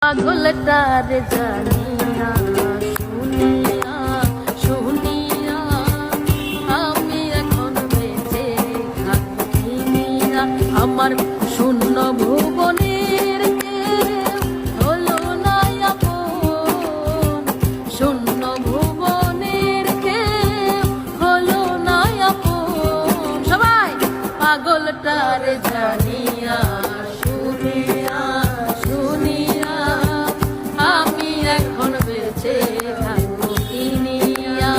পাগলটার জানিয়া শুনিয়া শুনিয়া আমি এখন বেঁচে থাকি না। আমার শূন্য ভুবনের কেউ হলো না আপন, শূন্য ভুবনের কেউ হলো না আপন। সবাই পাগলটার জানিয়া শুনিয়া শুনিয়া আমি এখন বেঁচে থাকবো কিনিয়া।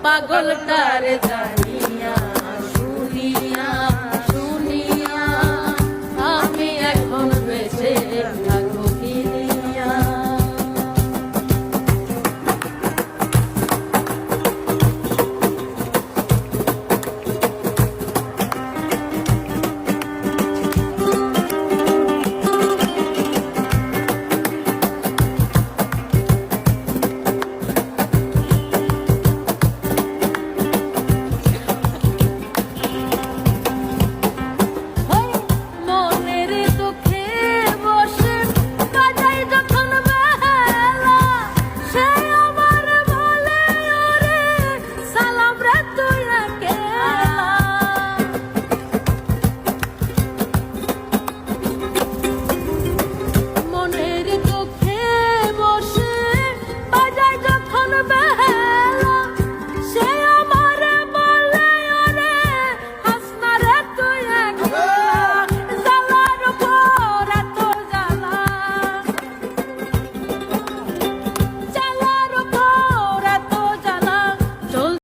পাগলটার জানি